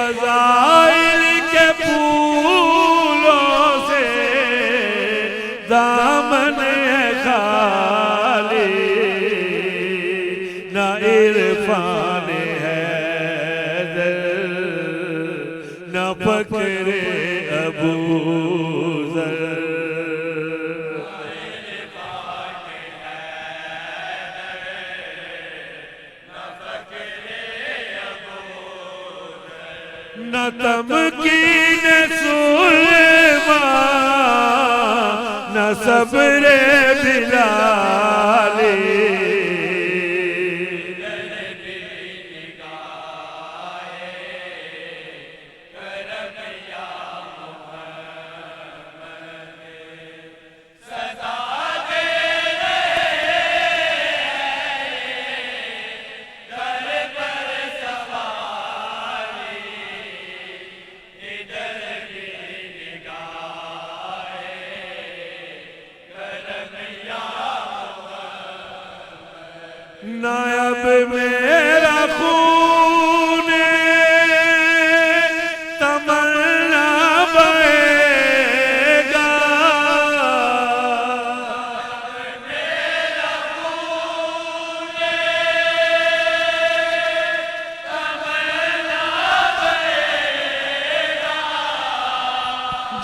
फजाइल के फूलों से दामन है खाली, न इरफान है दर, न फक्रे अबू ज़र। न तमकीन सुलेमान, न सब्रे बिलाली, नायब मेरा खून तमन्ना बहेगा,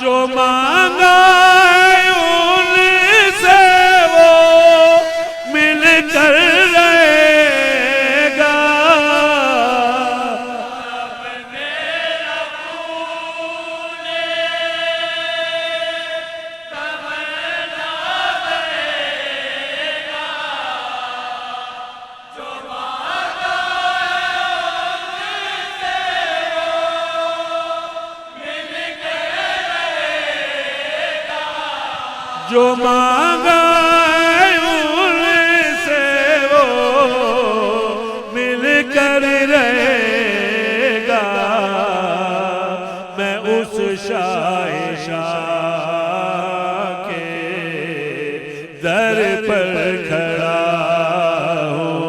जो मांगा उनसे वो मिलकर जो मांगा उनसे वो मिलकर रहेगा। मैं उस शाह के दर पर खड़ा हूँ,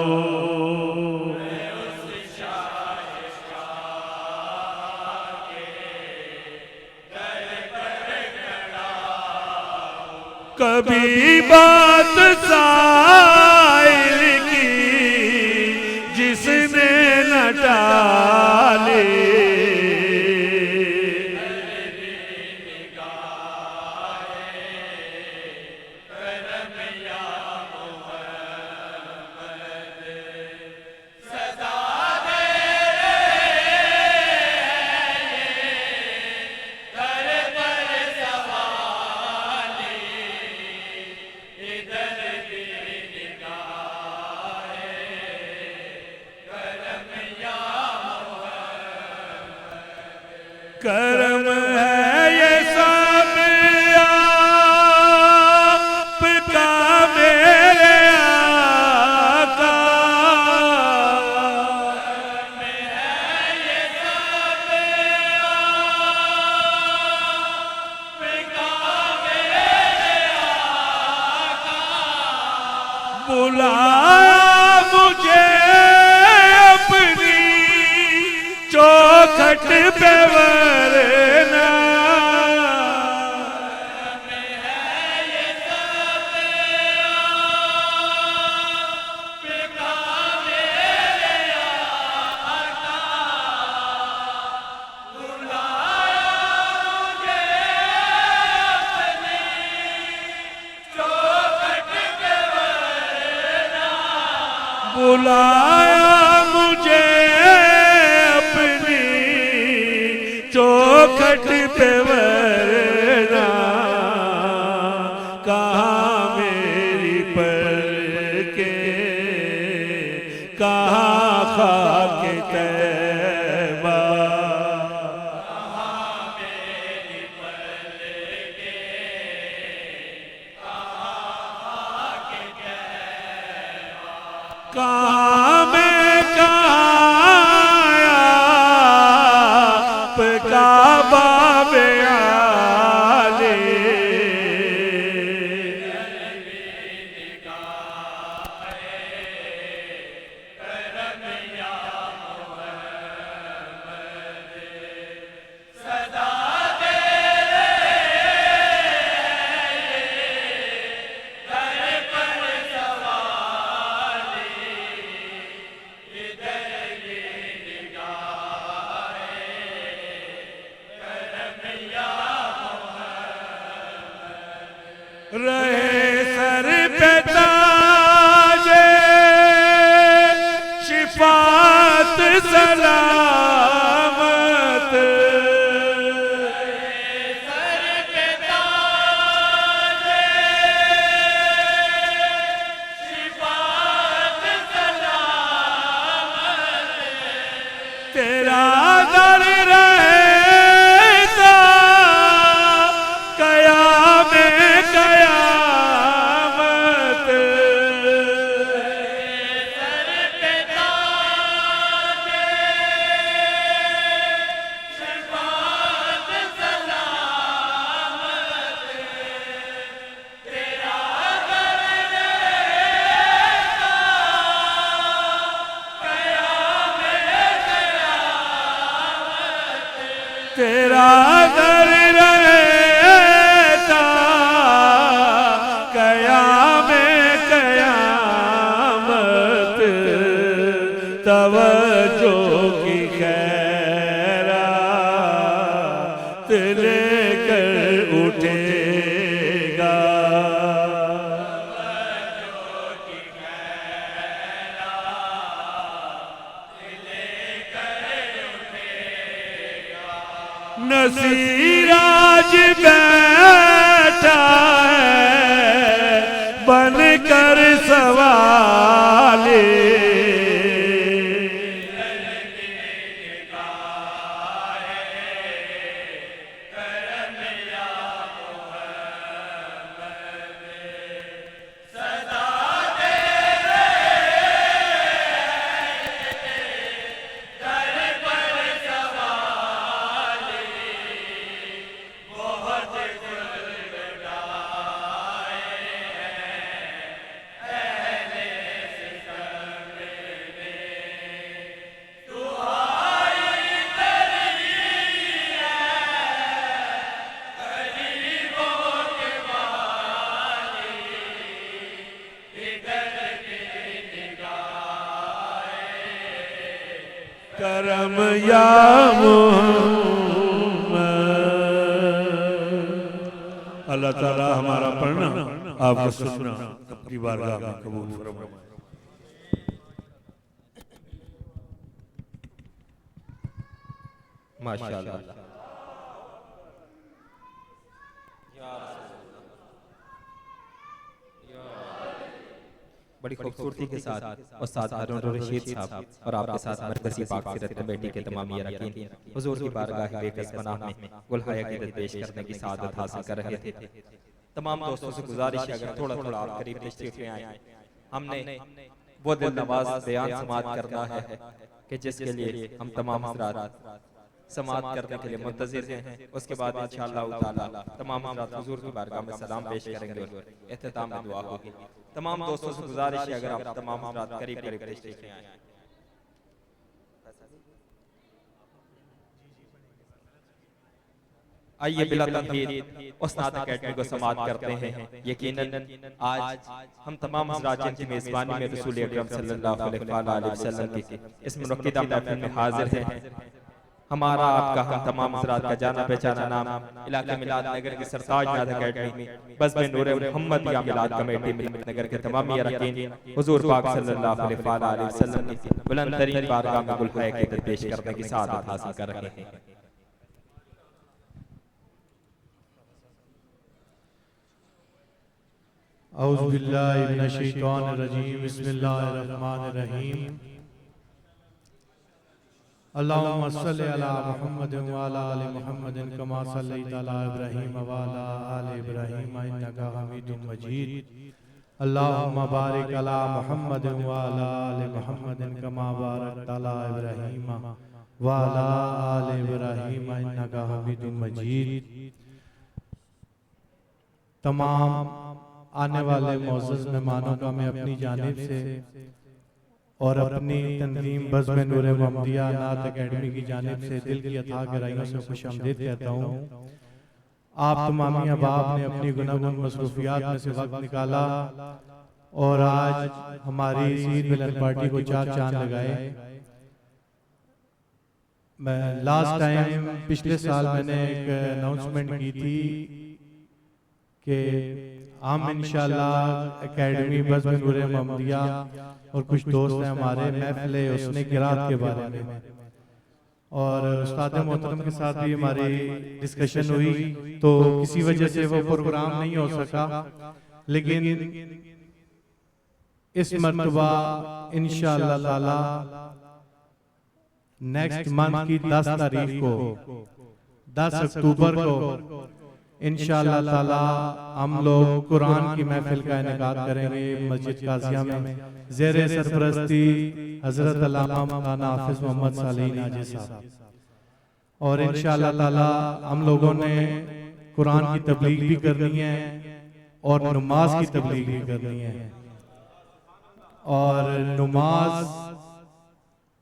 कभी बात साइल की जिसने न टाली, करम है ये सब आपका मेरे आका, करम है ये सब आपका मेरे आका, बुलाया मुझे अपनी चौखट पे वरना, बुलाया मुझे अपनी चौखट पे वरना, कहाँ मेरी पलके, कहाँ खाक तैबा, कहाँ मेरी पलके, कहाँ खाक तैबा, कहाँ मैं कहाँ आपका बाबे आले, रहे सर पे ताजे शिफात सलामत, सर पे ताजे शिफात सलामत, तेरा दर रहेगा कयामे कयामत, सर पे ताजे शिफात सलामत, तेरा दर रहेगा कयामे कयामत, तेरा दर रहता कयामे कयामत, तवज्जो की खैरात लेकर उठेगा, नसीराज बैठा है बनकर सवाले, करम या मोहम्मद। अल्लाह ताला हमारा पढ़ना आपका सुनना अपनी बारगाह में कबूल फरमाए। माशाअल्लाह। बड़ी खूबसूरती के साथ उस्ताद हारून रशीद साहब और आपके साथ मरकज़ी पाक सीरत कमेटी के तमाम अरकान हुजूर की बारगाह बेकस पनाह में गुलहाए अक़ीदत पेश करने की सआदत हासिल कर रहे थे। तमाम दोस्तों से गुजारिश है अगर थोड़ा थोड़ा आप करीब तशरीफ ले आए। हमने वो दिल नवाज बयान समाअत करना है कि जिसके लिए हम तमाम हज़रात समाअत करने के लिए मुंतज़िर हैं। उसके बाद इंशाअल्लाह ताला तमाम हज़रात हुजूर की बारगाह में सलाम पेश करेंगे और इख्तिताम में दुआ होगी। तमाम दोस्तों से गुजारिश है अगर आप तमाम हज़रात करीब करीब तशरीफ ले आए। आइए बिला तमहीद उस्ताद अकेडमी को समाअत करते हैं। यकीनन आज हम तमाम हज़रात जिनकी मेज़बानी में रसूल अकरम सल्लल्लाहु अलैहि वसल्लम की इस मुनक्किदा महफिल में हाजिर हैं। हमारा आपका हम तमाम हज़रात का जाना पहचाना नाम इलाके मिलाद नगर की सरताज नाद अकेडमी बज़्म नूर मोहम्मद या मिलाद कमेटी मिलत नगर के तमाम अरकान हुजूर पाक सल्लल्लाहु अलैहि वसल्लम की बुलंद तरीन बारगाह में गुलहाए अक़ीदत पेश करने की सआदत हासिल कर रहे हैं। औज़ु बिल्लाहि मिनश शैतानिर रजीम बिस्मिल्लाहिर रहमानिर रहीम अल्लाहुम्मा सल्लि अला मुहम्मद व अला आलि मुहम्मद कमा सल्लैता अला इब्राहीम व अला आलि इब्राहीम इन्नका हमीदुम मजीद अल्लाहुम्मा बारिक अला मुहम्मद व अला आलि मुहम्मद कमा बारकता अला इब्राहीम व अला आलि इब्राहीम इन्नका हमीदुम मजीद। तमाम आने वाले मोअज़्ज़ज़ मेहमानों का मैं अपनी जानिब से और अपनी तंजीम बज़्म नूर मोहम्मदिया नात अकेडमी की जानिब से दिल की अथाह गहराइयों से खुशामदीद कहता हूँ। आप तमामी अहबाब ने अपनी गुनागुन मसरूफियात में से वक्त निकाला और आज हमारी इस ईद मिलन पार्टी को चार चांद लगाए। मैं लास्ट टाइम पिछले साल मैंने एक अनाउंसमेंट की थी कि हम इंशाल्लाह एकेडमी बज़्म नूरे मोहम्मदिया और कुछ दोस्त हैं हमारे महफिल उसने क़िरात के बारे में और उस्ताद मोहतरम के साथ भी हमारी डिस्कशन हुई, तो किसी वजह से वो प्रोग्राम नहीं हो सका, लेकिन इस मर्तबा इंशाअल्लाह ताला नेक्स्ट मंथ की 10 तारीख को 10 अक्टूबर को इंशाअल्लाह ताला हम लोग कुरान की महफिल का इनेकाद करेंगे मस्जिद काजिया में ज़ेरे सरपरस्ती हजरत अल्लामा मौलाना हाफिज मोहम्मद सालेह नाजी साहब। और इंशाअल्लाह ताला हम लोगों ने कुरान की तबलीग भी करनी है और नमाज की तबलीग भी करनी है। और नमाज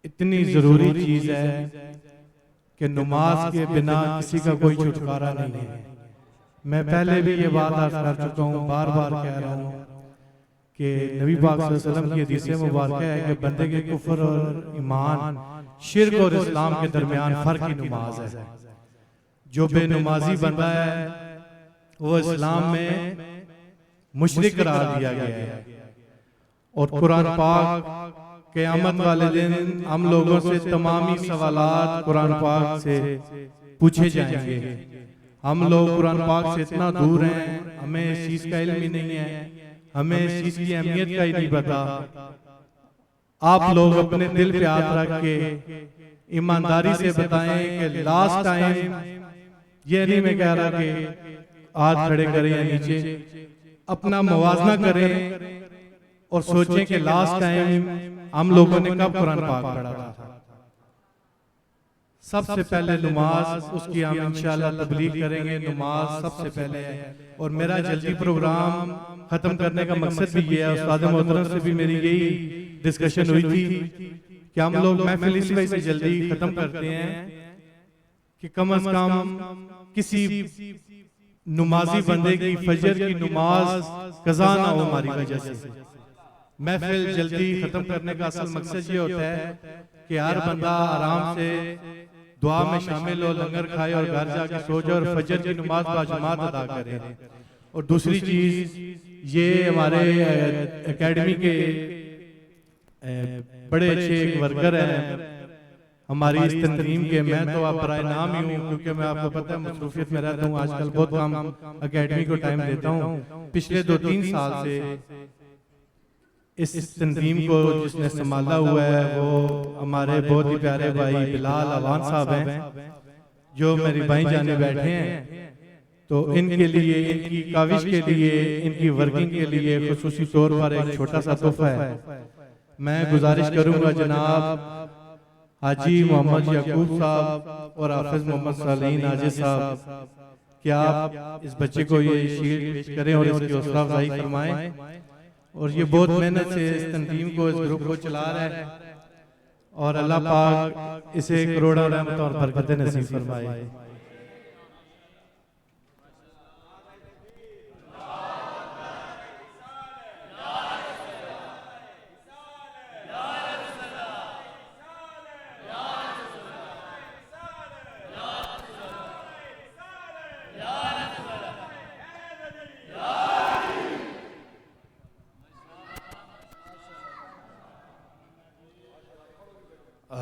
इतनी जरूरी चीज है कि नमाज के बिना किसी का कोई छुटकारा नहीं है। मैं पहले भी ये बात अर्ज कर चुका हूँ, बार बार कह रहा हूँ कि नबी पाक सल्लल्लाहु अलैहि वसल्लम की हदीस मुबारक है कि बंदे के कुफ्र और ईमान, शिर्क और इस्लाम के दरमियान फर्क ही नमाज है। जो बेनमाजी बंदा है वो इस्लाम में मुशरिक करार दिया गया है। और कुरान पाक क़यामत वाले दिन हम लोगों से तमामी सवालात कुरान पाक से पूछे जाएंगे। हम लोग कुरान पाक से इतना दूर हैं, हमें इस चीज का इल्म ही नहीं है, हमें इस चीज की अहमियत का ही नहीं पता। आप लोग अपने दिल पे हाथ रख के ईमानदारी से बताएं कि लास्ट टाइम, ये नहीं मैं कह रहा कि हाथ खड़े करें या नीचे, अपना मुवाजना करें और सोचें कि लास्ट टाइम हम लोगों ने कब कुरान पाक पढ़ा था। सबसे पहले नमाज, उसकी हम इंशाअल्लाह तबलीग करेंगे। नमाज सबसे पहले है और मेरा जल्दी प्रोग्राम खत्म करने का मकसद भी ये है। उस्ताद मोहतरम से भी मेरी यही डिस्कशन हुई थी कि हम लोग महफिल इस वजह से जल्दी खत्म करते हैं कि कम से कम किसी नमाजी बंदे की फजर की नमाज कज़ा ना हो हमारी वजह से। महफिल जल्दी खत्म करने का असल मकसद ये होता है कि हर बंदा आराम से दुआ में शामिल हो, लंगर खाए और घर जाके सो जाए और फजर की नमाज बाजमात अदा करे। और दूसरी चीज ये हमारे एकेडमी के बड़े अच्छे एक वर्कर हैं हमारी इस तंजीम के। मैं तो आप बराए नाम ही हूँ क्योंकि मैं आपको पता है मसरूफियत में रहता हूँ, आजकल बहुत कम एकेडमी को टाइम देता हूँ। पिछले 2-3 साल से इस तंजीम को जिसने संभाला हुआ है वो हमारे बहुत ही प्यारे भाई बिलाल अवान साहब हैं, जो मेरी भाई जाने बैठे हैं। तो इनके लिए, इनकी काविश के लिए, इनकी वर्किंग के लिए खुसूसी तौर पर एक छोटा सा तोहफा है। मैं गुजारिश करूंगा जनाब हाजी मोहम्मद याकूब साहब और हाफिज मोहम्मद सालेह नाजी साहब कि आप इस बच्चे को ये शील्ड पेश करें और इसकी हौसला अफजाई फरमाएं। और ये बहुत मेहनत से इस तंजीम को, इस ग्रुप को चला रहा है और अल्लाह पाक इसे करोड़ों रहमत और बरकतें नसीब फरमाए।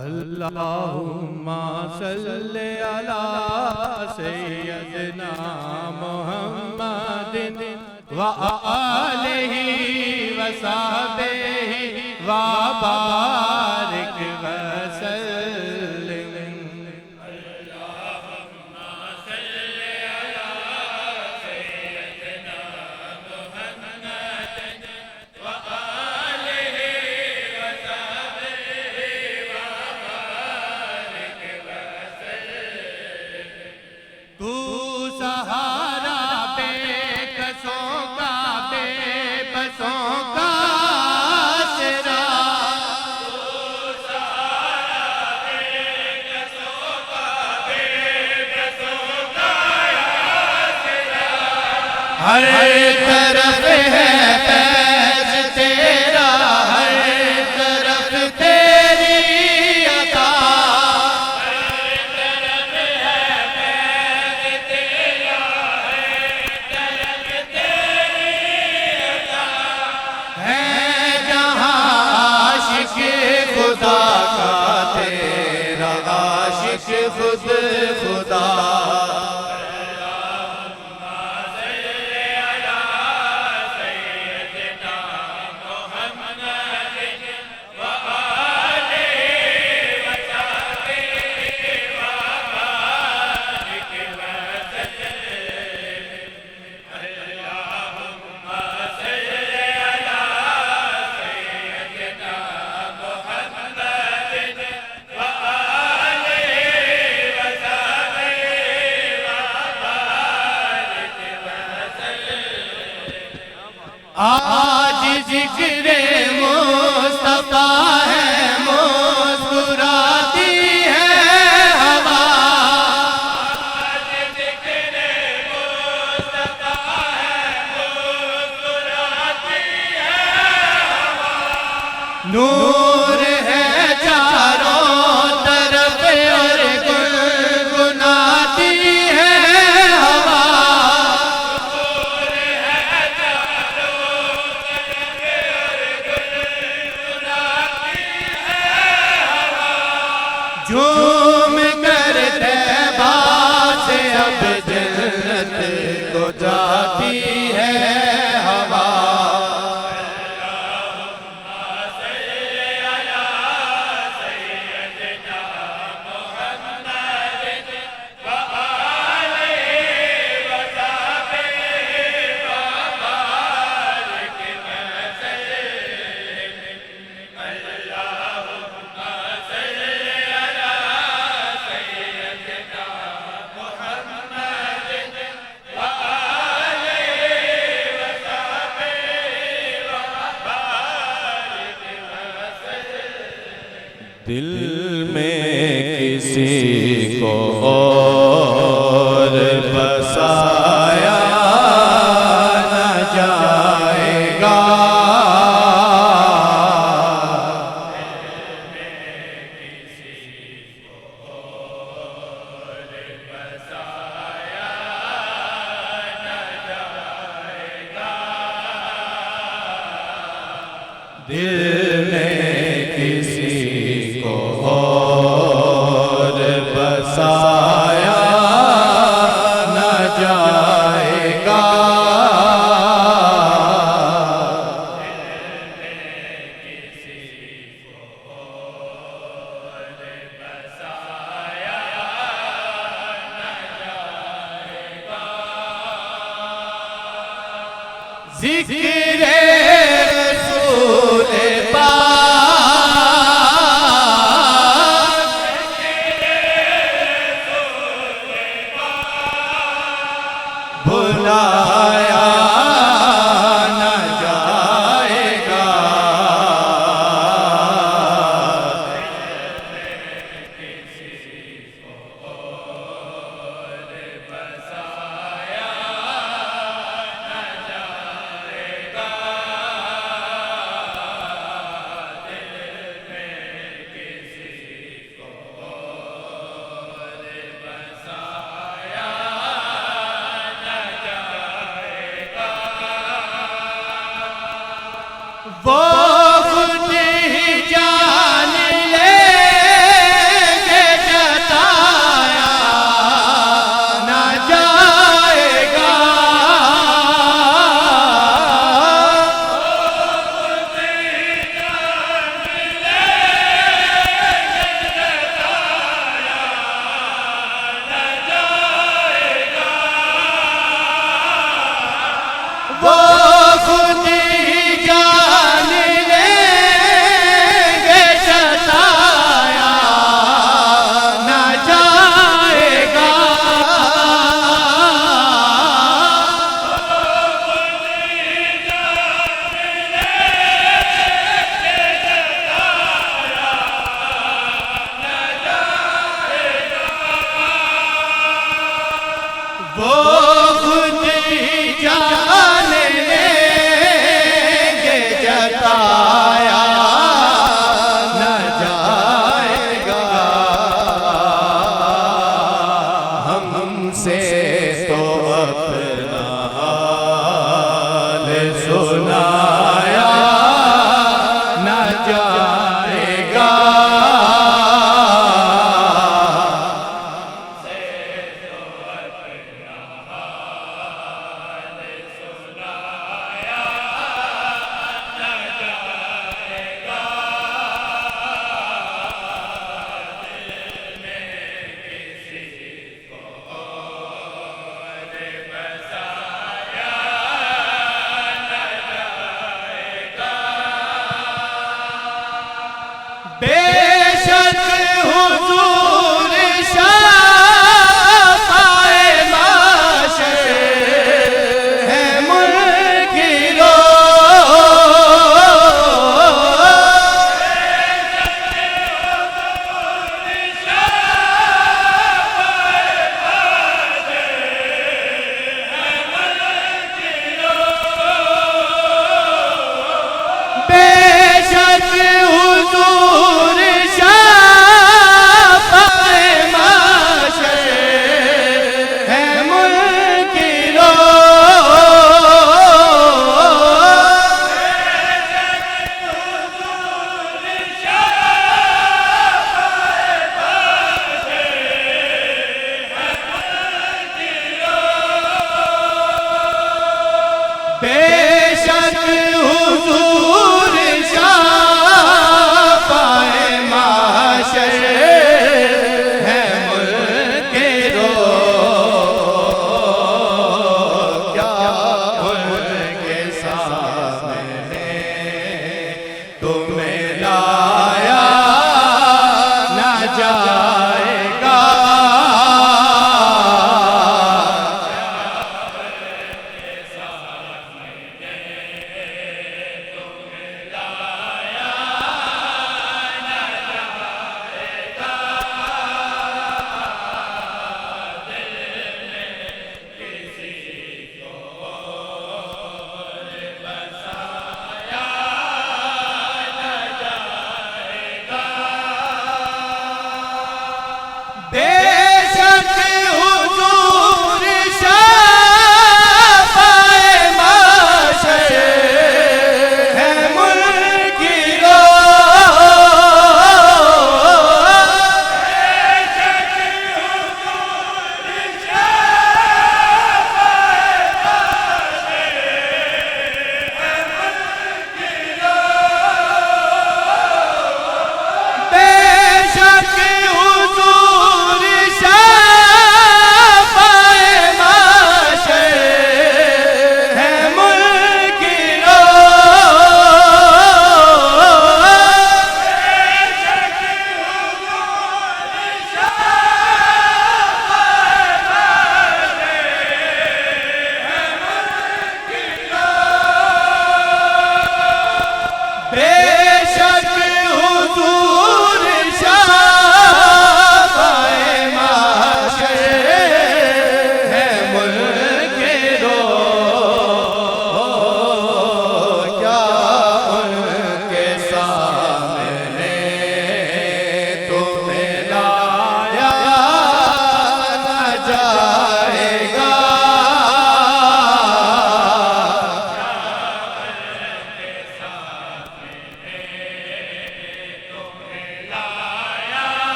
अल्लाहुम्मा सल्ले अला सय्यदना मुहम्मदिन व आलिहि व सहबिहि व बारिक व सल्लिम। अल्लाहुम्मा सल्ले अला सय्यदना मुहम्मदिन व आलिहि व सहबिहि व बारिक व सल्लिम। तू सहारा बेकसों का, बेबसों का आसरा, हर तरफ है फैज़ तेरा, हर तरफ तेरी अता, आज जिक्र मुस्तफा है मुस्कुराती है हवा। आज जिक्र मुस्तफा है मुस्कुराती है हवा। नूर है चारों तरफ और गुनगुनाती है हवा। नूर है चारों तरफ और गुनगुनाती है हवा। झूम कर तैबा से अब जन्नत को जाती है हवा। दिल में किसी को और बसाया न जाएगा। दिल में किसी को और बसाया न जाएगा। जिक्र रसूल पाक भुलाया न जाएगा।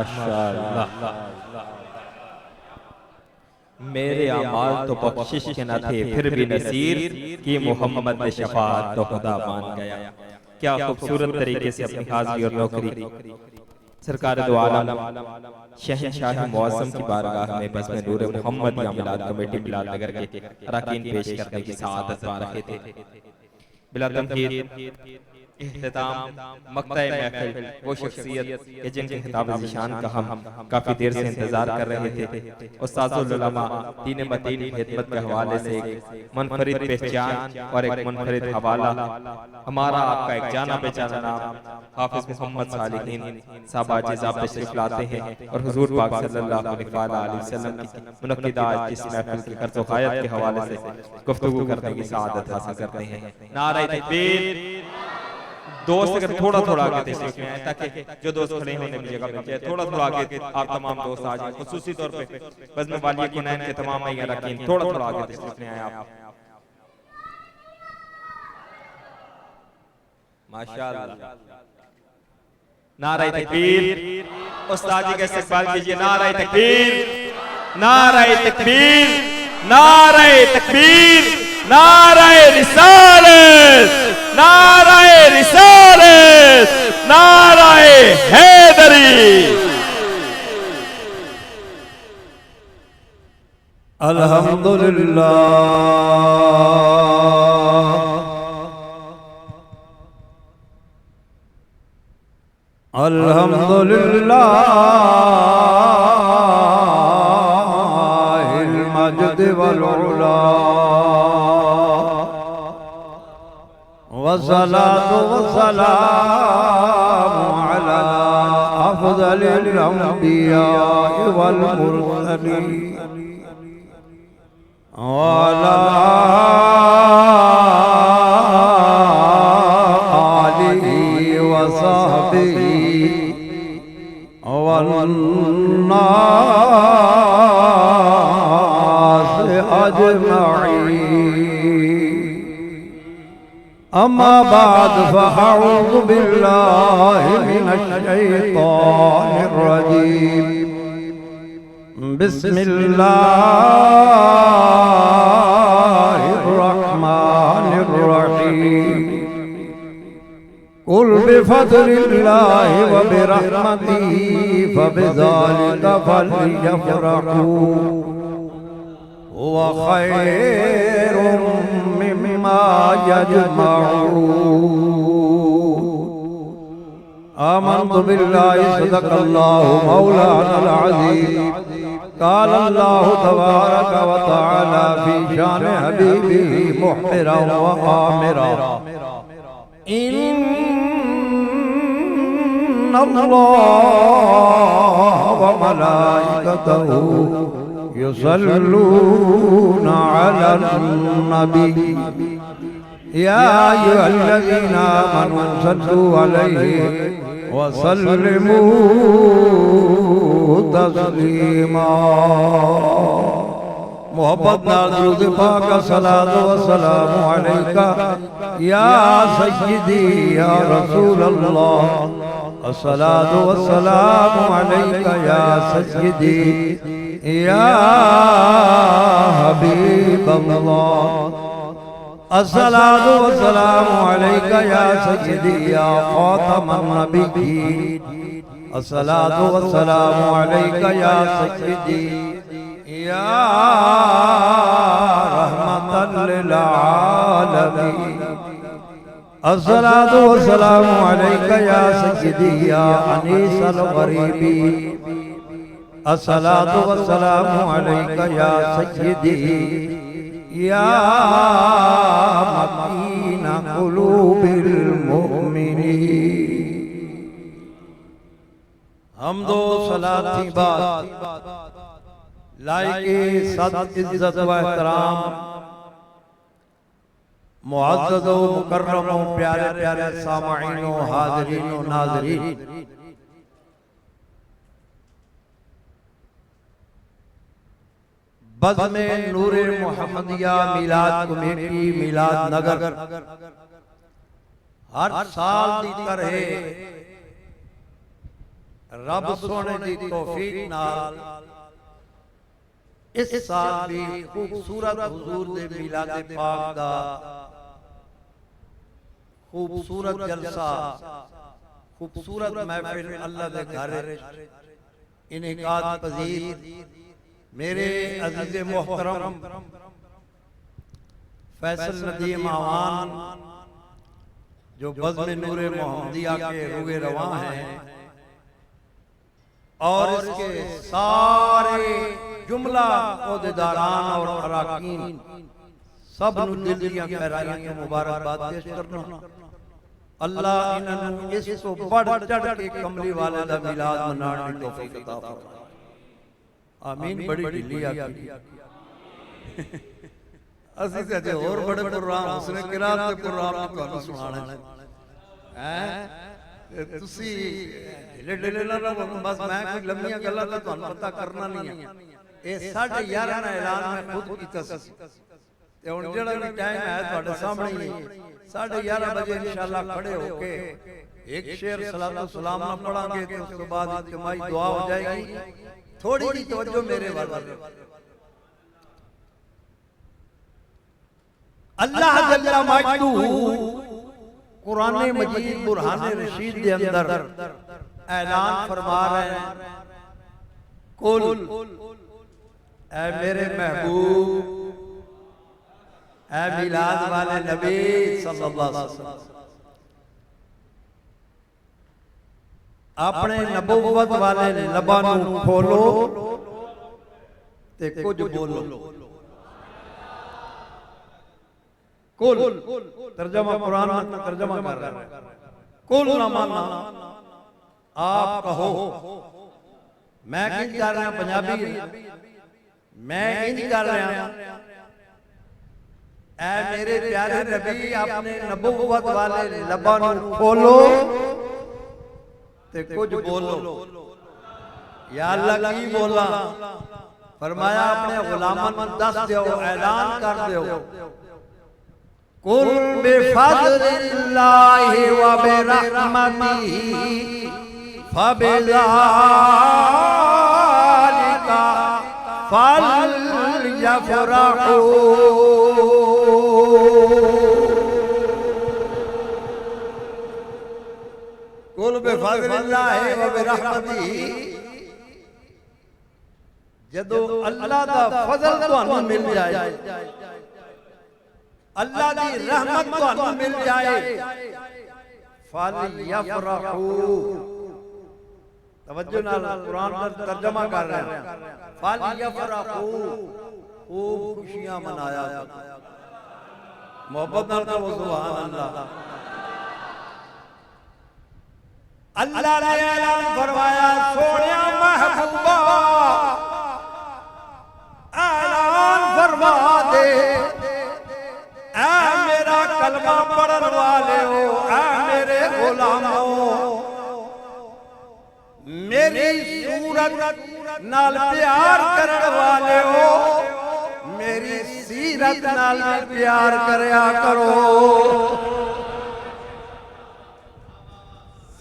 माशाअल्लाह। मेरे अमाल तो बख्शिश के न थे फिर भी नसीर कि मोहम्मद ने शफाअत तो खुदा मान गया। क्या खूबसूरत तरीके से अपनी हाजिरी और नौकरी सरकार दो आलम शहंशाह मुअज़्ज़म की बारगाह में बज़्म नूर मोहम्मद या मिलाद कमेटी मिलाद नगर के अरकान पेश करने की सआदत पा रहे थे। बिला तमहीद इख्तिताम मक्ता महफिल वो शख्सियत के जिनके खिताब ज़िशान का हम काफ़ी देर से इंतज़ार कर रहे थे। उस्ताज़ुल उलमा दीन मतीन की खिदमत के हवाले से एक मुनफरिद पहचान और एक मुनफरिद हवाला हमारा आपका एक जाना पहचाना नाम हाफिज़ मोहम्मद सालिहीन साहब आज आप तशरीफ लाते हैं और हुजूर पाक सल्लल्लाहु अलैहि वसल्लम की मुनक्किदा आज इस महफिल की कर्ज़ व ग़ायत के हवाले से गुफ्तगू करने की सआदत हासिल करते हैं। नारे तकबीर। दोस्त अगर थोड़ा थोड़ा आगे तशरीफ में आए ताकि जो दोस्त खड़े होने की जगह पे थोड़ा थोड़ा आगे आप तमाम दोस्त आ जाएं। खुसूसी तौर पे बज़्म वाली कुनैन के तमाम अरकान थोड़ा थोड़ा आगे तशरीफ में आए आप। माशाअल्लाह। नारे तकबीर। उस्ताद जी का इस्तकबाल कीजिए। नारे तकबीर, नारे तकबीर, नारे तकबीर, नारे रिसालत, नारे रिसालत, नारे हैदरी। अल्हम्दुलिल्लाह, अल्हम्दुलिल्लाह मजद वल उला वस्सलातु वस्सलामु अला अफज़लिल अंबिया वल मुरसलीन वअला आलिहि वसहबिहि वन्नास अजमईन। अम्मा बाद फ़अऊज़ु बिल्लाहि मिनश शैतानिर रजीम। बिस्मिल्लाहिर रहमानिर रहीम। कुल बिफ़ज़लिल्लाहि व बिरहमतिही फ़बिज़ालिका फ़लयफ़रहू हुवा ख़ैरुम मिम्मा यजमऊन। आमन्तु बिल्लाहि सदक़ल्लाहु मौलानल अज़ीम। क़ाल अल्लाहु तबारक व तआला फ़ी शान हबीबिही मुहमिरन व आमिरन। इन्नल्लाह व मलाइकतहु युसल्लूना अलन नबी या अय्युहल्लज़ीना आमनू सल्लू अलैहि व सल्लिमू तस्लीमा। मोहब्बत नाल दुरूद पाक सलातो व सलामु अलैका या सय्यदी या रसूल अल्लाह। अस्सलातु व सलामु अलैका या सय्यदी या हबीब अल्लाह। अस्सलातु व सलामु अलैका या सय्यदी या खातमन नबिय्यीन। अस्सलातु व सलामु अलैका या सय्यदी या रहमतल लिल आलमीन। अस्सलातु वस्सलामु अलैका या सय्यदी या अनीसल गरीबीन। अस्सलातु वस्सलामु अलैका या सय्यदी या मकीन कुलूबिल मुमिनीन। हमदो सलात की बात लायके सद इज्जत व एहतराम मुअज़्ज़ज़ व मुकर्रम प्यारे प्यारे सामईन व हाज़रीन व नाज़रीन, बज़्म नूर मोहम्मदिया मिलाद कमेटी मिलाद नगर हर साल की तरह रब सोने की तौफीक नाल इस साल भी खूबसूरत हुजूर दे मिलाद पाक दा खूबसूरत जलसा खूबसूरत महफिल अल्लाह दे घर इनेकाद पजीर मेरे अजीज मोहतरम फैसल नदीम आवान जो बज़्म नूरे मोहम्मदिया के रुए रवां हैं और इसके सारे जुमला ओहदेदारान और अराकीन सब नु दिल दियां गहराइयां तो मुबारकबाद पेश करना। अल्लाह इन्हां इस तो बढ़ चढ़ के कमली वाले दा मिलाद मनाने की तौफीक अता फरमाए। आमीन। बड़ी ढिली आखी असि ते अजे होर बड़े प्रोग्राम उसने किरात के प्रोग्राम ਤੁਹਾਨੂੰ ਸੁਣਾਣੇ हैं तुसी ढिले ढिले ना रहो बस मैं कोई लंबियां गल्लां तो ਤੁਹਾਨੂੰ पता करना नहीं है। ये 11:30 ਦਾ ऐलान मैं खुद कीता सी ते हुण जेड़ा भी टाइम है ਤੁਹਾਡੇ सामने ही 11:30 बजे इंशाअल्लाह खड़े होके एक शेर सलात व सलाम ना पढ़ांगे तो उसके बाद इज्तिमाई दुआ हो जाएगी। थोड़ी सी तवज्जो मेरे वाले अल्लाह जल्ला मजदू कुरान मजीद बुरहान रशीद के अंदर ऐलान फरमा रहे हैं कुल ऐ मेरे महबूब ऐ मिलाद वाले नबी सल्लल्लाहु अलैहि वसल्लम अपने नबुव्वत वाले लबां नूं खोलो ते कुछ बोलो। कुल तर्जमा कुरान में तर्जमा कर रहा है कुल ना माना आप कहो मैं इंज कर रहा पंजाबी मैं इंज कर रहा ऐ मेरे प्यारे नबी अपने नबुव्वत वाले लबां नूं खोलो ते कुछ बोलो। या अल्लाह की बोला फरमाया अपने गुलामां नूं दस दियो ऐलान कर दियो कुल बिफज़लिल्लाहि व बिरहमतिही फबिज़ालिका फलयफ़रहू कुल बिफज़लिल्लाहि व बिरहमतिही जदों अल्लाह दा फजल तुहानू मिल जाए अल्लाह दी रहमत तुहानू मिल जाए फलयफ़रहू तवज्जो नाल कुरान का तर्जुमा कर रहे हैं फलयफ़रहू खूब खुशियां मनाया मोहब्बत नाल कहो सुभान अल्लाह। अल्लाह ने ऐलान फरमाया सोनिया महबूबा ऐलान फरमा दे ऐ मेरा कलमा पढ़न वाले हो ऐ मेरे गुलामों मेरी सूरत नाल प्यार करने वाले हो मेरी सीरत नाल प्यार करया करो।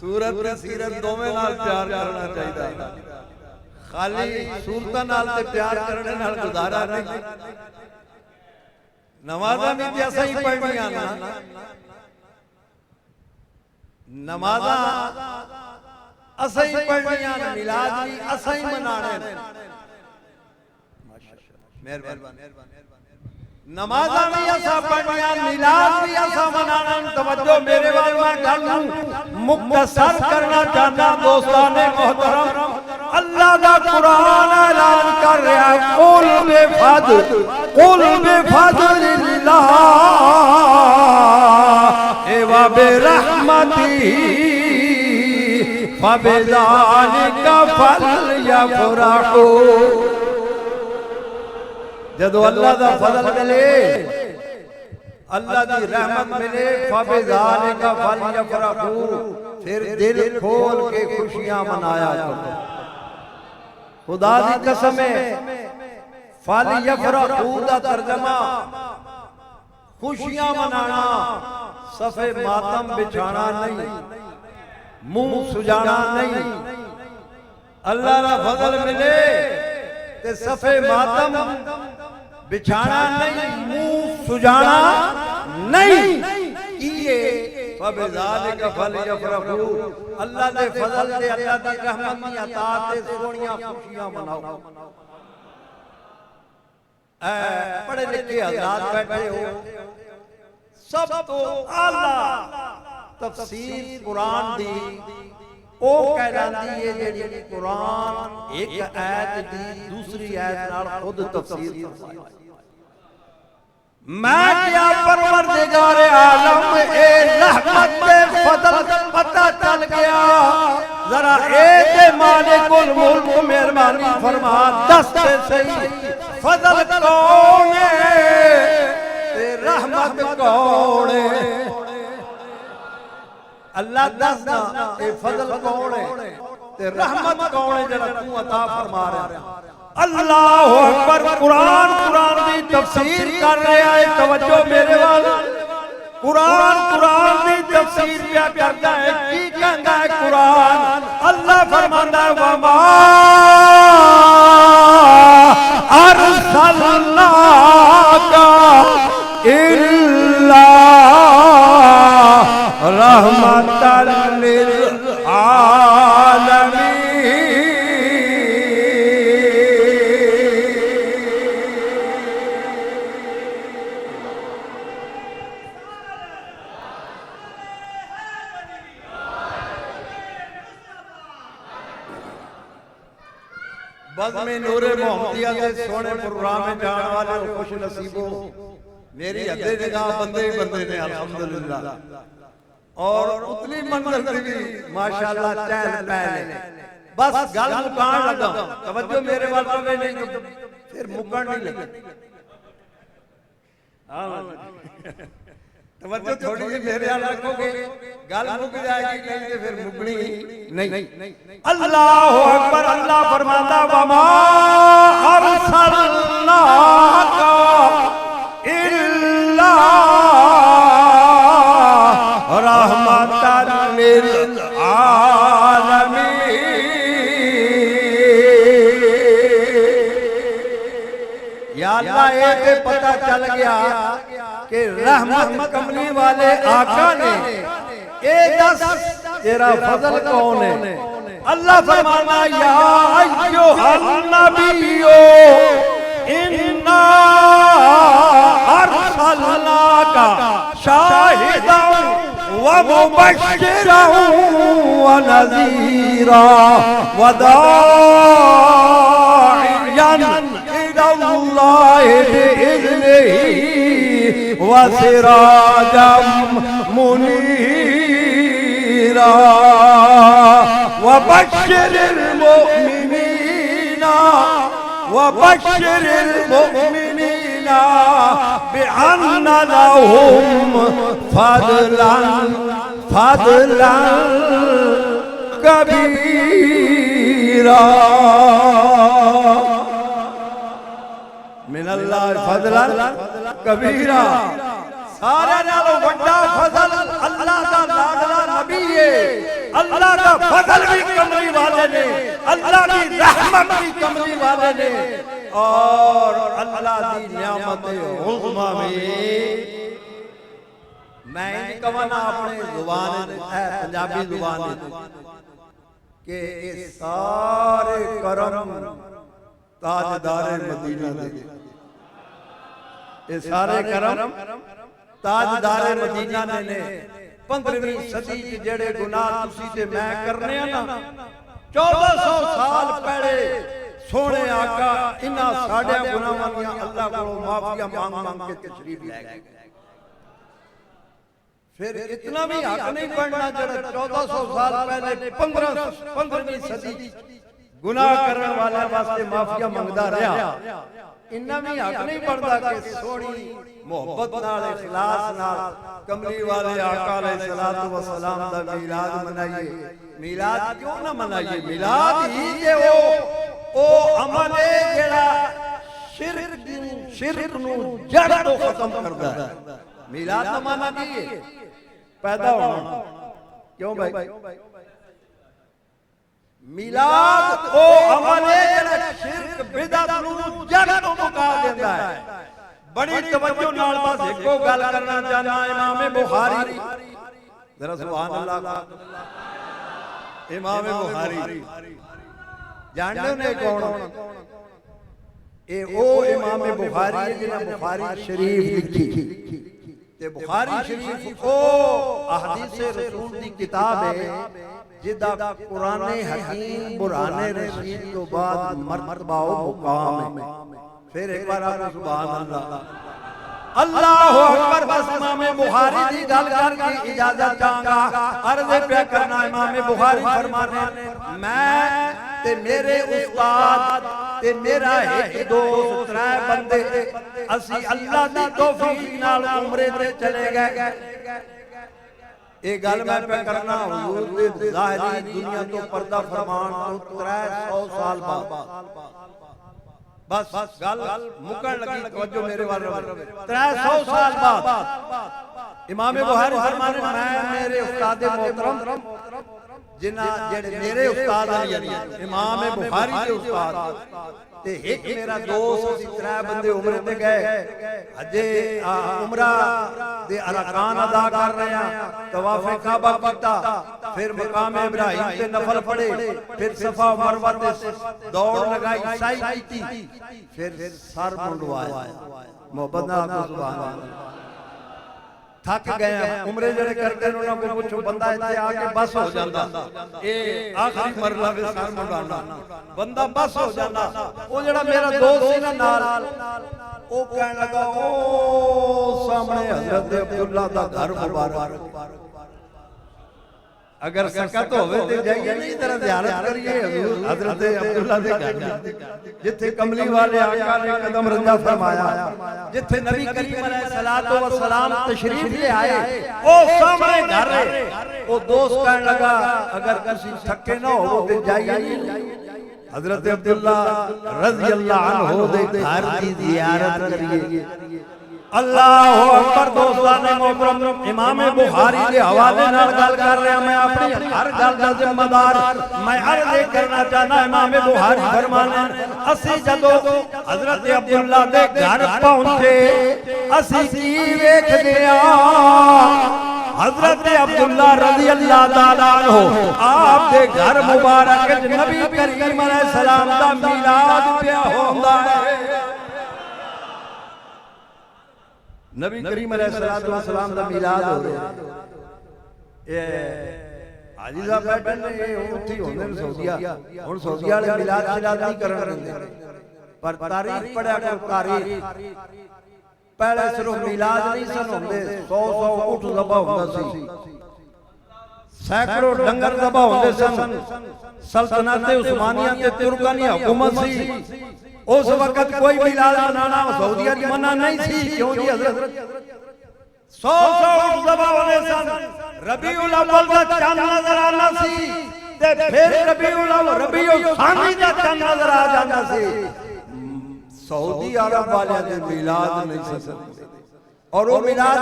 सूरत और सीरत दोवें नाल प्यार करना चाहिए खाली सूरत नाल ते प्यार करने नाल गुजारा नहीं। नमाज़ां भी ऐसा ही पढ़नियां ना नमाज़ां असा ही पढ़नियां मिलाद भी असा ही मनाने मेहरबानी नमाज़ां भी असा पढ़नियां मिलाद भी असा मनाना। तवज्जो मेरे वाल मैं गल मुख्तसर करना चाहता दोस्ताने मोहतरम अल्लाह दा कुरान ऐलान कर रहा है कुल बिफज़लिल्लाहि व बिरहमतिही फबिज़ालिका फलयफ़रहू जदों अल्लाह दा फजल मिले अल्लाह दी रहमत मिले फबिज़ालिका फलयफ़रहू फिर दिल खोल के खुशियां मनाया करो। खुदा दी कसम है फलयफ़रहू दा तर्जुमा खुशियां मनाना सफ़े मातम बिछाना नहीं मुंह सुजाना नहीं अल्लाह दा फजल मिले ते सफे मातम बिछाना नहीं, मुंह सुजाना नहीं। किए फबिज़ालिका फलयफ़रहू, अल्लाह दे फजल ते अल्लाह दी रहमत दी अता ते सोहणियां खुशियां मनाओ। पढ़े लिखे हज़रात बैठे हो, सब तो आला तफसीर कुरान दी ओ कह जाती है जेड़ी कुरान एक आयत दी दूसरी आयत नाल खुद तफसीर फरमाई। मैं क्या परवरदिगार आलम ए रहमत दे फजल पता चल गया, जरा ए दे मालिकुल मुल्क मेहरबानी फरमा दस ते सही फजल कौन है ते रहमत कौन है। अल्लाह दसदा ए फजल कौन है ते रहमत कौन है जरा तू अता फरमा रहा। अल्लाह अकबर। कुरान कुरान दी तफसीर कर रहा है, तवज्जो मेरे वाल। कुरान कुरान दी तफसीर क्या करता है, की कहता है कुरान। अल्लाह फरमाता है वमा अरसलनाका इल्ला रहमतल लिल आलमीन। बस में नूरे मोहम्मदिया के सोने प्रोग्राम में जाने वाले खुश नसीबों, मेरी हदे निगाह बंदे ही बंदे ने अल्हम्दुलिल्लाह। और उतनी मंजिल भी माशाअल्लाह चहल पहल। बस गल मुकान लगा, तवज्जो मेरे वाल पे नहीं तो फिर मुकन नहीं लगा। तवज्जो थोड़ी सी मेरे वाल रखोगे, गल मुक जाएगी, नहीं तो फिर मुकनी नहीं। अल्लाह अकबर। अल्लाह फरमाता वमा अरसलनाका इल्ला रहमतल लिल आलमीन। या अल्लाह ये पता चल गया कि रहमत कमली वाले आका ने ए दस तेरा फजल कौन है। अल्लाह फरमाना या अय्युहन नबियो इन्ना अरसलनाका शाहिदन व मुबश्शिरन व नज़ीरा व दाइयन इलल्लाहि बिइज़निही व सिराजम मुनीरा व बश्शिरिल मुमिनीना बिअन्ना लहुम फदलन कबीरा। मिनल्लाह फदलन कबीरा। सारे नालों बड़ा फजल अल्लाह दा लाडला नबी है। अल्लाह दा फजल भी कमली वाले ने, अल्लाह की रहमत भी कमली वाले ने, और अल्लाह दी नियामत उज़्मा में मैं इन कवना अपने जुबान है पंजाबी जुबान के ये सारे करम ताजदारे मदीना दे। ये सारे करम ताजदारे मदीना ने 15वीं सदी च जेड़े गुनाह तुसी ते मैं करने ना 1400 साल पहले सोने आका इन्हां साडे गुनाहां दी अल्लाह कोलों माफिया मांग मांग के तशरीफ ले गए। फिर इतना भी हक नहीं पड़ना जेड़ा 1400 साल पहले 15वीं सदी गुनाह करने वाले वास्ते माफिया मंगदा रहा। इन्ना भी हक नहीं पड़ता कि सोनी मोहब्बत नाल इखलास नाल कमली वाले आका अलैहिस्सलातु वस्सलाम दा मिलाद मनाइए। मिलाद क्यों ना मनाइए, मिलाद ही जे ओ अमल है जेड़ा शिरक नू जड़ तो खत्म करदा है। मिलाद दा माना की है पैदा होना। क्यों भाई मिलाद ओ अमल है जेड़ा शिरक बिदअत नूं जड़ तो मुका देंदा है। बड़ी तवज्जो नाल बस एको गल करना चाहना इमाम बुखारी जरा सुभान अल्लाह इमाम बुखारी जानते हो ने कौन ए ओ इमाम बुखारी है जिन्हें बुखारी शरीफ लिखी ते बुखारी शरीफ ओ अहदीस रसूल दी किताब है जिदा कुरान हकीम बुरहान रशीद तो बाद मर्तबा ओ मुकाम है। फिर एक बार आप सुभान अल्लाह अल्लाहु अकबर। बस इमाम बुखारी दी गल करके इजाजत चाहंगा। अर्ज पे करना इमाम बुखारी फरमाने मैं ते मेरे उस्ताद ते मेरा एक दोस्त त्रै बंदे असी अल्लाह दी तौफीक नाल उमरे ते चले गए। ये गल मैं पे करना हुजूर दे ज़ाहिरी दुनिया तो पर्दा फरमान तो 300 साल बाद बस गल मुकन लगी। तवज्जो मेरे वाले 300 साल बाद इमाम बुखारी फरमाने मैं मेरे उस्ताद मोहतरम जिन्ना जेड़े मेरे उस्ताद इमाम बुखारी के उस्ताद ते एक मेरा दोस्त सी त्रै बंदे उमरे ते गए अजे उमरा दे अरकान अदा कर रहे हैं तवाफ़े काबा कीता फिर मकाम इब्राहिम ते नफल पढ़े फिर सफा मरवा ते दौड़ लगाई साई की फिर सर मुंडवाया मोहब्बत नाल सुभान अल्लाह। थक गए उमरे जड़े करते उन्होंने को पूछो बंदा इत्थे आके बस हो जांदा ए आखिरी मरला वे सर मुंडाना बंदा बस हो जांदा। ओ जड़ा मेरा दोस्त सी ना नाल ओ कहन लगा ओ सामने हजरत अब्दुल्ला दा घर मुबारक अगर सकत होवे ते जाइए नहीं तरह ज़ियारत करिए हजरत अब्दुल्ला दे घर जिथे कमली वाले आका ने कदम रंजा फरमाया जिथे नबी करीम अलैहिस्सलातु वस्सलाम तशरीफ ले आए ओ सामने घर है। ओ दोस्त कहने लगा अगर किसी थके ना हो ते जाइए हजरत अब्दुल्ला रज़ी अल्लाह अन्हु दे घर दी ज़ियारत करिए। अल्लाहु अकबर। दोस्तान मोहतरम इमाम बुखारी के हवाले नाल गल कर रहा मैं अपनी हर गल दा जिम्मेदार मैं अर्ज करना चाहना इमाम बुखारी फरमाने असी जदों हजरत अब्दुल्ला दे घर पहुंचे असी की वेखदे आ हजरत अब्दुल्ला रज़ी अल्लाह ताला अन्हु आप दे घर मुबारक नबी करीम अलैहि सलाम दा मिलाद पिया होंदा है। नबी करीम अलैहिस्सलाम दा मिलाद हो रहा ए हाजी साहब बैठे ने उत्थे होंदे ने सऊदीया हुन सऊदीया वाले मिलाद शिलाद नहीं करन दिंदे पर तारीख पढ़िया को तारीख पहले सिर्फ मिलाद नहीं सन होंदे 100 ऊंट ज़बह होंदा सी सैकड़ों डंगर ज़बह होंदे सन। सल्तनत उस्मानिया ते तुर्कां दी हुकूमत सी उस वक्त कोई मिलाद मनाना सऊदीया की मना नहीं थी क्योंकि हजरत 100 ऊंट ज़बह होने सन। रबीउल अव्वल का चांद नजर आना सी ते फिर रबीउल सानी का चांद नजर आ जाना सी। सऊदी अरब वाले दे मिलाद नहीं सकते और वो मिलाद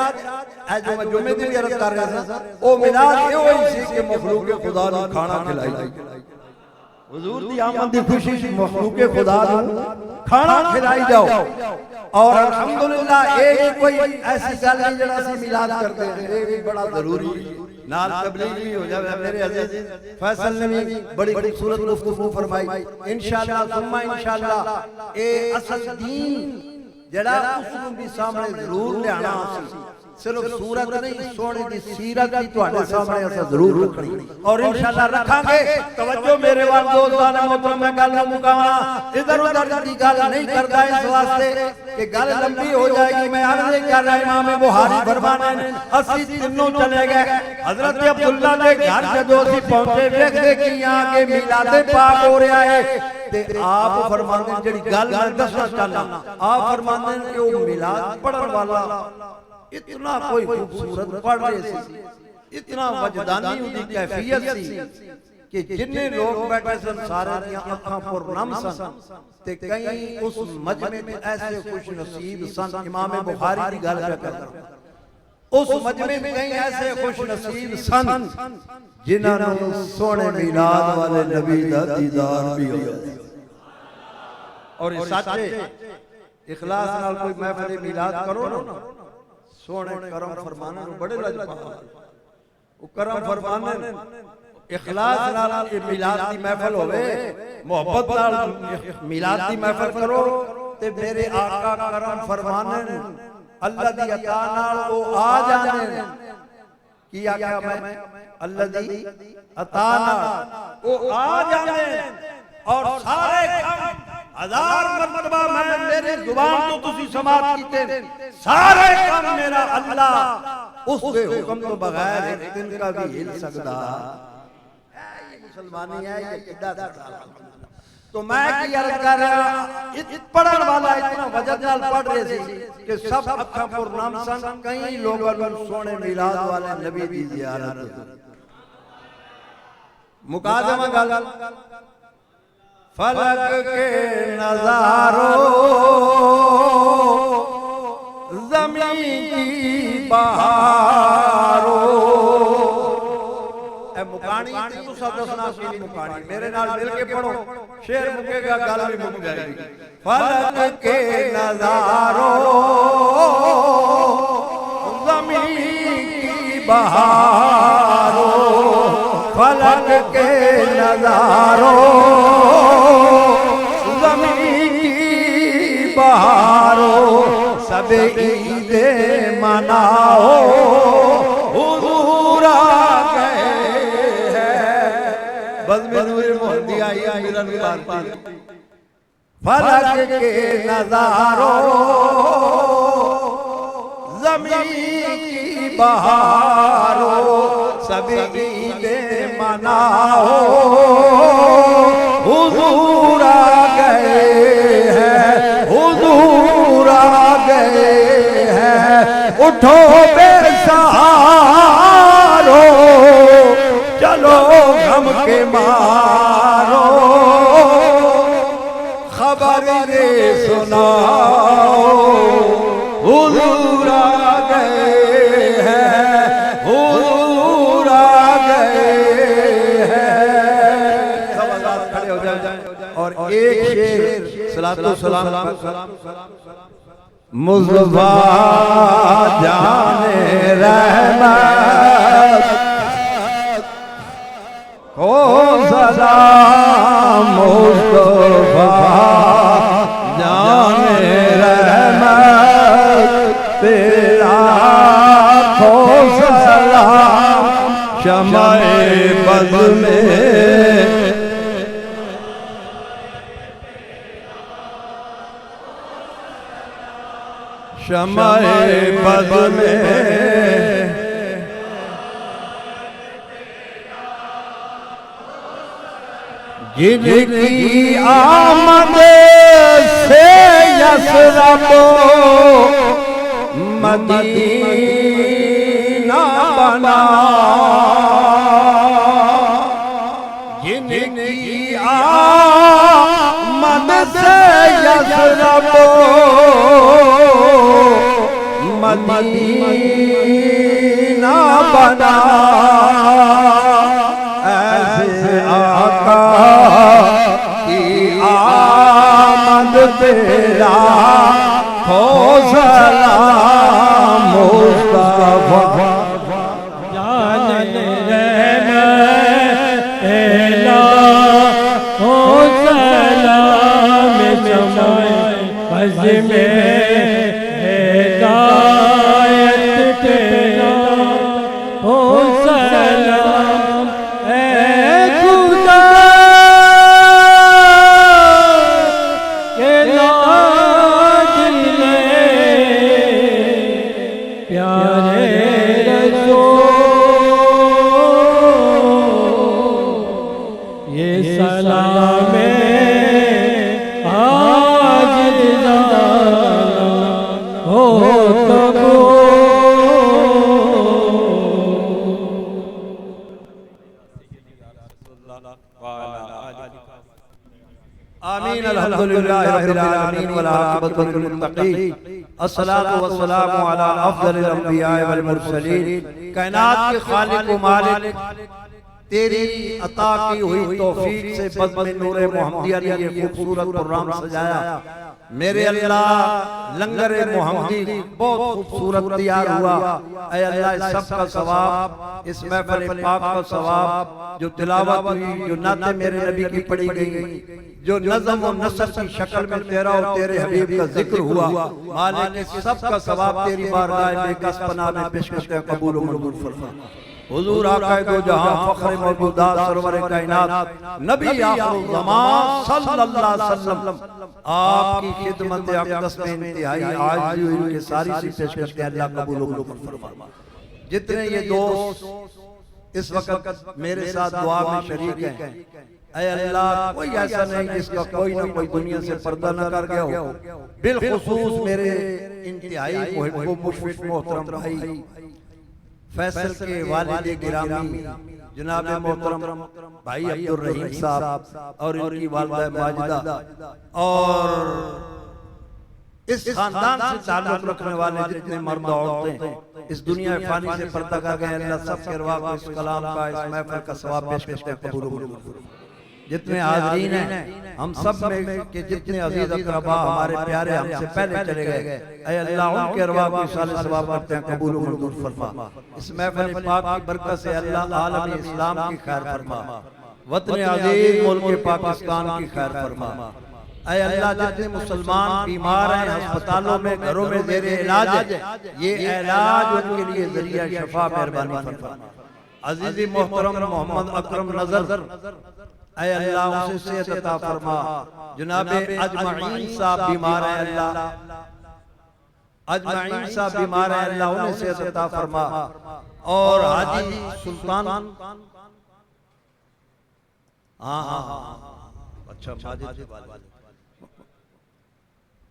जो मैं जुमे दी अर्ज कर रहा था वो मिलाद ये होई सी कि मखलूक खुदा ने खाना खिलाई हुजूर दी आमद दी खुशी मखलूक खुदा को खाना खिलाई जाओ। और अल्हम्दुलिल्लाह एक कोई ऐसी गल नहीं जड़ा सी मिलाद करते हैं ये भी बड़ा जरूरी नाल तबलीग भी हो जावे। मेरे अजीज फैसल ने भी बड़ी खूबसूरत गुफ्तगू फरमाई इंशाअल्लाह सुम्मा इंशाअल्लाह ए असल दीन जड़ा उसनु भी सामने जरूर लेआना सी सिर्फ सूरत नहीं सोने दी सीरत भी ਤੁਹਾਡੇ सामने असा जरूर रखनी और इंशाअल्लाह रखांगे। तवज्जो मेरे वाल दोस्तान मोहतरम मैं गल मुकावा इधर उधर की गल नहीं करदा इस वास्ते कि गल लंबी हो जाएगी। मैं अर्ज कर रहा इमाम बुखारी फरमाने असी तीनों चले गए हजरत अब्दुल्ला दे घर जदों असी पहुंचे वेखदे कि आगे मिलाद पाक हो रहा है ते आप फरमांदे जेड़ी गल मैं दसना चाहना आप फरमांदे कि वो मिलाद पढ़न वाला इतना कोई खूबसूरत पढ़ रहे थे इतना वजदानी उनकी कैफियत थी कि जिन्ने लोग बैठे सन सारे दियां अखां पुरनम सन ते कई उस मजमे में ऐसे खुश नसीब सन। इमाम बुखारी की गल करदा उस मजमे में कई ऐसे खुश नसीब सन जिन्होंने सोने मिलाद वाले नबी दा दीदार भी होया और ये सच्चे इखलास नाल कोई महफिल मिलाद करो ना सोने करम फरमाने नु बड़े लजपाल वो करम फरमाने इखलास नाल मिलाद दी महफिल होवे मोहब्बत नाल मिलाद दी महफिल करो ते मेरे आका करम फरमाने अल्लाह दी अता नाल वो आ जाने की आका मैं अल्लाह दी अता नाल वो आ जाने और सारे काम हजार मर्तबा मैं मेरी जुबान तो तुसी समात कीते सारे काम मेरा अल्लाह उसके हुक्म तो बगैर एक दिन का भी हिल सकदा ये मुसलमानी है ये किदा तो मैं की अर्ज कर रहा पढ़न वाला इतना वजह नाल पढ़ रहे थे कि सब अखा पर नाम सन कई लोग सोने मिलाद वाले नबी दी जियारत मुकादमा गल फलक के नजारों जमीन की बहारों मुकानी तू दसना सी मुकानी मेरे नाल मिल के पढ़ो शेर मुकेगा गल भी मुक जाएगी फलक के नजारों जमीन की बहारों फलक के नजारों जमीन की बहारों सब ईदे मनाओ हुजूर आ गए फलक के नजारों जमीन की बहारों सभी ईदे मनाओ हुजूर आ गए हैं हुजूर आ गए हैं उठो बेसहारो चलो गम के मारो खबर रे सुनाओ हुजूर आ गए हैं हुजूर आ गए हैं सब आजाद खड़े हो जाए और एक शेर सलातो सलाम मुस्तफा जाने रहमत ओ सलाम मुस्तफा जाने रहमत तेरा खो सलाम शमाए बद में शमाए बद में जिनकी आमद से यसरब मदीना बना जिनकी आमद से यसरब मदीना बना ऐसे आका की आमद तेरा हो सलाम मुस्तफा जानन रहमत हो सलाम जमाए बज़ में हिदायत तेरा हो सलाम ए खुदा के लाजिले प्यारे रसूल ये सलाम आज ज़िंदा हो कबूल आमीन। अल्हम्दुलिल्लाहि रब्बिल आलमीन वल आक़िबतु लिल मुत्तक़ीन। अस्सलातु वस्सलामु अला अफ़ज़लिल अंबिया वल मुरसलीन। कायनात के खालिक व मालिक, तेरी अता की हुई तौफीक से बज़्म नूरे मुहम्मदिया ने ये खूबसूरत प्रोग्राम सजाया। मेरे अल्लाह लंगर मोहम्मदी बहुत खूबसूरत तैयार हुआ। ऐ अल्लाह इस सब का सवाब, इस महफिल पाक का सवाब, जो तिलावत हुई, जो नाते मेरे नबी की पढ़ी गई, जो नज़म और नसर की शक्ल में तेरा और तेरे हबीब का जिक्र हुआ, मालिक इस सब का सवाब तेरी बारगाह में बेकस पनाह में पेश करते हैं, कबूल व मंजूर फरमा। हुजूर आक़ाए दो जहां फ़ख्र मौजूदात सरवर कायनात नबी आखिर ज़मान सल्लल्लाहु अलैहि वसल्लम आपकी खिदमत अक़दस में इंतहाई आजिज़ी हुई के सारी सी पेश करते हैं, अल्लाह कबूल व मंजूर फरमा। जितने ये दोस्त इस वक्त मेरे साथ दुआ में शरीक हैं, ऐ अल्लाह कोई ऐसा नहीं जिसका कोई ना कोई दुनिया से पर्दा न कर गया हो। बिलखुसूस मेरे इंतहाई मुहिब मुशफ़िक़ मोहतरम भाई फैसल के वालिद गिरामी जनाब मोहतरम भाई अब्दुल रहीम साहब और इनकी वालिदा माजिदा और इस खानदान से ताल्लुक रखने वाले जितने मर्द औरतें इस दुनिया फानी से पर्दा कर गए, अल्लाह सब के अरवाह को इस कलाम का, इस महफिल का सवाब पेश करते हैं, कबूल व मंजूर फरमा। जितने हाज़रीन हैं, हम सब में के जितने अजीज अक़रबा हमारे प्यारे हमसे पहले चले गए, ऐ अल्लाह उनके अरवाह को इसाले सवाब करते हैं, कबूल व मंजूर फरमा। इस महफिल पाक की बरकत से अल्लाह आलम इस्लाम की खैर फरमा, वतन अजीज मुल्क पाकिस्तान की खैर फरमा। ऐ अल्लाह जितने मुसलमान बीमार हैं, अस्पतालों में, घरों में ज़ेरे इलाज है, ये इलाज उनके लिए ज़रिया शफा मेहरबानी फरमा। अजीज़ मोहतरम मोहम्मद अकरम नजर, ऐ अल्लाह उसे सेहत अता फरमा। जनाबे अजमईन साहब बीमार हैं, अल्लाह अजमईन साहब बीमार हैं, अल्लाह उन्हें सेहत अता फरमा। और हाजी सुल्तान, अच्छा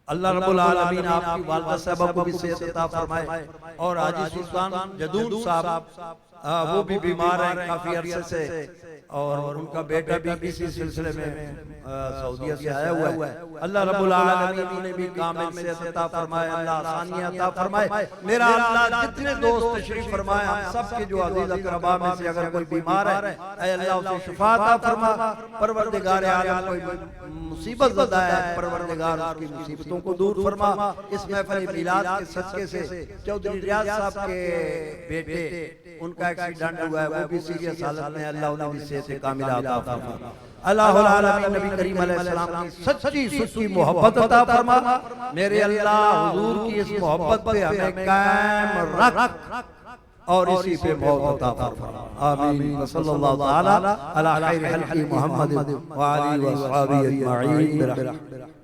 अल्लाह रब्बुल आलमीन आपकी वालिदा साहबा को भी सेहत अता फरमाए। और हाजी सुल्तान जदूद साहब वो भी बीमार हैं काफी अरसे से, और उनका बेटा भी इसी सिलसिले में सऊदीया से आया हुआ है। अल्लाह रब्बुल आलमीन ने भी कामिल सेहत अता फरमाए, अल्लाह आसानियां अता फरमाए। मेरा अल्लाह जितने दोस्त तशरीफ फरमाए, हम सब के जो अजीज अक़रबा में से अगर कोई बीमार है, ऐ अल्लाह उसे शिफा अता फरमा। परवरदिगार आलम कोई मुसीबत ज़दा है, परवरदिगार उसकी मुसीबतों को दूर फरमा। इस महफिल मिलाद के सदक़े से चौधरी रियाज साहब के बेटे उनका एक्सीडेंट हुआ है, वो भी सीरियस हालत में, अल्लाह उन्हें भी सेहत कामिला अता फरमा। अल्लाहुल आलमीन नबी करीम अलैहिस्सलाम की सच्ची सच्ची मोहब्बत अता फरमा। मेरे अल्लाह हुजूर की इस मोहब्बत पे हमें कायम रख और इसी पे मौत अता फरमा। आमीन। सल्लल्लाहु तआला अला खैरि खल्क़ि मुहम्मद व आलिहि व अस्हाबिहि अजमईन।